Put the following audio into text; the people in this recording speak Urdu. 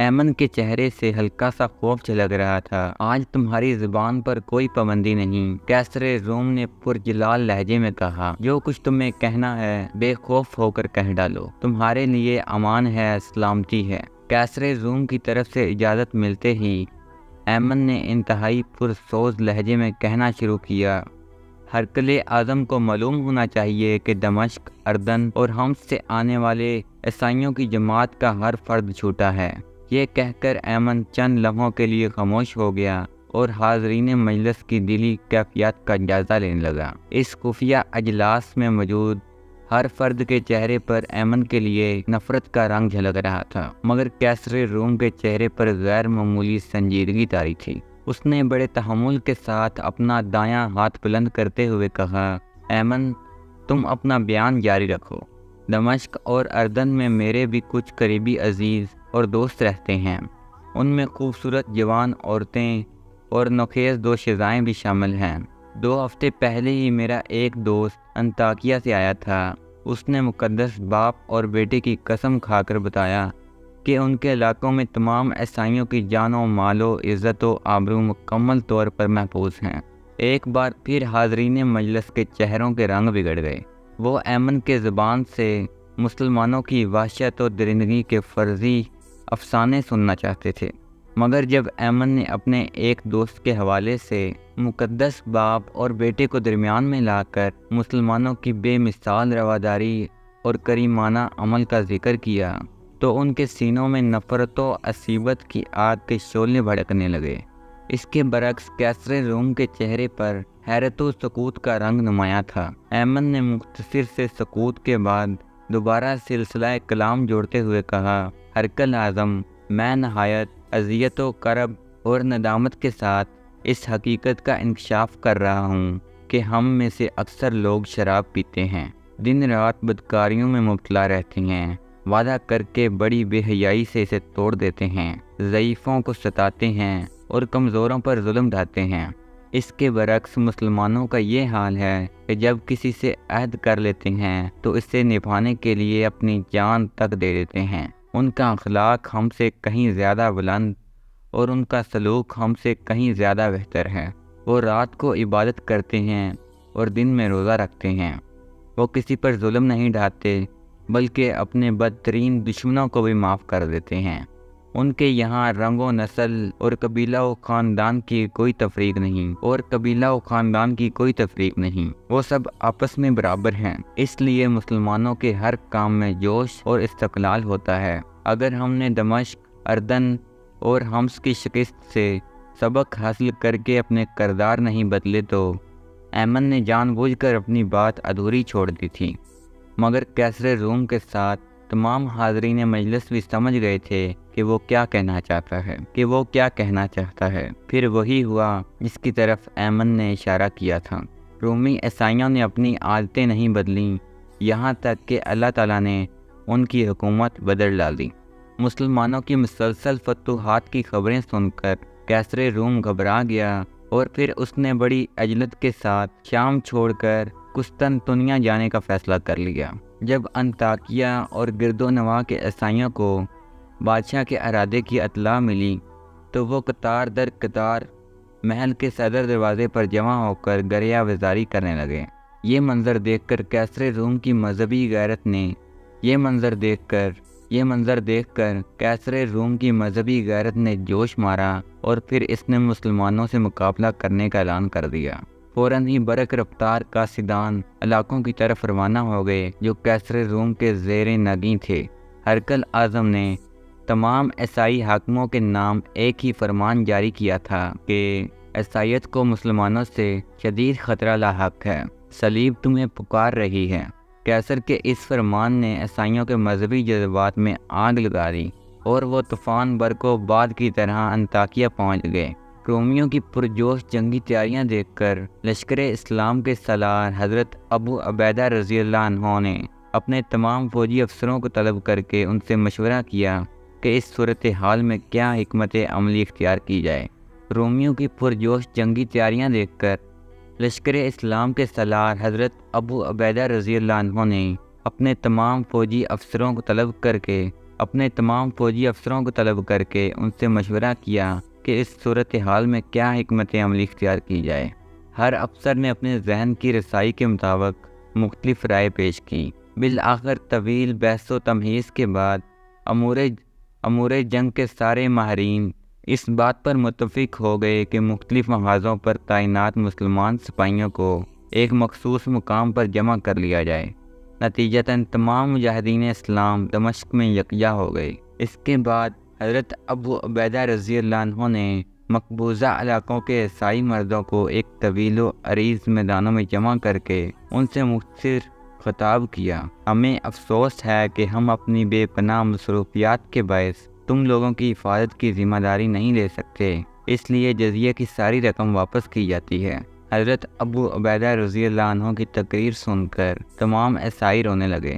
ایمن کے چہرے سے ہلکا سا خوف جھلک رہا تھا۔ آج تمہاری زبان پر کوئی پابندی نہیں، قیصر روم نے پرجلال لہجے میں کہا۔ جو کچھ تمہیں کہنا ہے بے خوف ہو کر کہہ ڈالو، تمہارے لیے امان ہے، سلامتی ہے۔ قیصر روم کی طرف سے اجازت ملتے ہی ایمن نے انتہائی پرسوز لہجے میں کہنا شروع کیا۔ ہرقل اعظم کو معلوم ہونا چاہیے کہ دمشق، اردن اور حمص سے آنے والے عیسائیوں کی جماعت کا ہر فرد جھوٹا ہے۔ یہ کہہ کر ایمن چند لمحوں کے لیے خاموش ہو گیا اور حاضرین مجلس کی دلی کیفیات کا جائزہ لینے لگا۔ اس خفیہ اجلاس میں موجود ہر فرد کے چہرے پر ایمن کے لیے نفرت کا رنگ جھلک رہا تھا، مگر قیصر روم کے چہرے پر غیر معمولی سنجیدگی طاری تھی۔ اس نے بڑے تحمل کے ساتھ اپنا دایاں ہاتھ بلند کرتے ہوئے کہا، ایمن، تم اپنا بیان جاری رکھو۔ دمشق اور اردن میں میرے بھی کچھ قریبی عزیز اور دوست رہتے ہیں۔ ان میں خوبصورت جوان عورتیں اور نوخیز دوشیزائیں بھی شامل ہیں۔ 2 ہفتے پہلے ہی میرا ایک دوست انطاکیہ سے آیا تھا۔ اس نے مقدس باپ اور بیٹے کی قسم کھا کر بتایا کہ ان کے علاقوں میں تمام عیسائیوں کی جان و مال و عزت و آبرو مکمل طور پر محفوظ ہیں۔ ایک بار پھر حاضرین مجلس کے چہروں کے رنگ بگڑ گئے۔ وہ ایمن کے زبان سے مسلمانوں کی وحشت و درندگی کے فرضی افسانے سننا چاہتے تھے، مگر جب ایمن نے اپنے ایک دوست کے حوالے سے مقدس باپ اور بیٹے کو درمیان میں لا کر مسلمانوں کی بے مثال رواداری اور کریمانہ عمل کا ذکر کیا تو ان کے سینوں میں نفرت و عصیبت کی آگ کے شعلے بھڑکنے لگے۔ اس کے برعکس قیصر روم کے چہرے پر حیرت و سکوت کا رنگ نمایاں تھا۔ ایمن نے مختصر سے سکوت کے بعد دوبارہ سلسلہ کلام جوڑتے ہوئے کہا، ہرقل اعظم، میں نہایت اذیت و کرب اور ندامت کے ساتھ اس حقیقت کا انکشاف کر رہا ہوں کہ ہم میں سے اکثر لوگ شراب پیتے ہیں، دن رات بدکاریوں میں مبتلا رہتے ہیں، وعدہ کر کے بڑی بے حیائی سے اسے توڑ دیتے ہیں، ضعیفوں کو ستاتے ہیں اور کمزوروں پر ظلم ڈھاتے ہیں۔ اس کے برعکس مسلمانوں کا یہ حال ہے کہ جب کسی سے عہد کر لیتے ہیں تو اسے نبھانے کے لیے اپنی جان تک دے دیتے ہیں۔ ان کا اخلاق ہم سے کہیں زیادہ بلند اور ان کا سلوک ہم سے کہیں زیادہ بہتر ہے۔ وہ رات کو عبادت کرتے ہیں اور دن میں روزہ رکھتے ہیں۔ وہ کسی پر ظلم نہیں ڈھاتے بلکہ اپنے بدترین دشمنوں کو بھی معاف کر دیتے ہیں۔ ان کے یہاں رنگ و نسل اور قبیلہ و خاندان کی کوئی تفریق نہیں، وہ سب آپس میں برابر ہیں۔ اس لیے مسلمانوں کے ہر کام میں جوش اور استقلال ہوتا ہے۔ اگر ہم نے دمشق، اردن اور حمص کی شکست سے سبق حاصل کر کے اپنے کردار نہیں بدلے تو ایمن نے جان بوجھ کر اپنی بات ادھوری چھوڑ دی تھی، مگر قیصر روم کے ساتھ تمام حاضرین مجلس بھی سمجھ گئے تھے کہ وہ کیا کہنا چاہتا ہے۔ پھر وہی ہوا جس کی طرف ایمن نے اشارہ کیا تھا۔ رومی عیسائیوں نے اپنی عادتیں نہیں بدلیں، یہاں تک کہ اللہ تعالیٰ نے ان کی حکومت بدل ڈالی۔ مسلمانوں کی مسلسل فتوحات کی خبریں سن کر قیصر روم گھبرا گیا اور پھر اس نے بڑی عجلت کے ساتھ شام چھوڑ کر قسطنطنیہ جانے کا فیصلہ کر لیا۔ جب انطاکیہ اور گرد و نواح کے عیسائیوں کو بادشاہ کے ارادے کی اطلاع ملی تو وہ قطار در قطار محل کے صدر دروازے پر جمع ہو کر گریہ وزاری کرنے لگے۔ یہ منظر دیکھ کر قیصر روم کی مذہبی غیرت نے جوش مارا اور پھر اس نے مسلمانوں سے مقابلہ کرنے کا اعلان کر دیا۔ فوراً ہی برق رفتار قاصدان علاقوں کی طرف روانہ ہو گئے جو قیصر روم کے زیر نگیں تھے۔ ہرقل اعظم نے تمام عیسائی حاکموں کے نام ایک ہی فرمان جاری کیا تھا کہ عیسائیت کو مسلمانوں سے شدید خطرہ لاحق ہے، صلیب تمہیں پکار رہی ہے۔ قیصر کے اس فرمان نے عیسائیوں کے مذہبی جذبات میں آگ لگا دی اور وہ طوفان برق و باد کی طرح انطاکیہ پہنچ گئے۔ رومیوں کی پرجوش جنگی تیاریاں دیکھ کر لشکر اسلام کے سالار حضرت ابو عبیدہ رضی اللہ عنہ نے اپنے تمام فوجی افسروں کو طلب کر کے ان سے مشورہ کیا کہ اس صورتحال میں کیا حکمت عملی اختیار کی جائے۔ رومیوں کی پرجوش جنگی تیاریاں دیکھ کر لشکر اسلام کے سالار حضرت ابو عبیدہ رضی اللہ عنہ نے اپنے تمام فوجی افسروں کو طلب کر کے اپنے تمام فوجی افسروں کو طلب کر کے ان سے مشورہ کیا کہ اس صورتحال میں کیا حکمت عملی اختیار کی جائے۔ ہر افسر نے اپنے ذہن کی رسائی کے مطابق مختلف رائے پیش کی۔ بالآخر طویل بحث و تمہیز کے بعد امور جنگ کے سارے ماہرین اس بات پر متفق ہو گئے کہ مختلف محاذوں پر تعینات مسلمان سپاہیوں کو ایک مخصوص مقام پر جمع کر لیا جائے۔ نتیجتاً تمام مجاہدین اسلام دمشق میں یکجا ہو گئے۔ اس کے بعد حضرت ابو عبیدہ رضی اللہ عنہ نے مقبوضہ علاقوں کے عیسائی مردوں کو ایک طویل و عریض میدانوں میں جمع کر کے ان سے مختصر خطاب کیا۔ ہمیں افسوس ہے کہ ہم اپنی بے پناہ مصروفیات کے باعث تم لوگوں کی حفاظت کی ذمہ داری نہیں لے سکتے، اس لیے جزیے کی ساری رقم واپس کی جاتی ہے۔ حضرت ابو عبیدہ رضی اللہ عنہ کی تقریر سن کر تمام عیسائی رونے لگے۔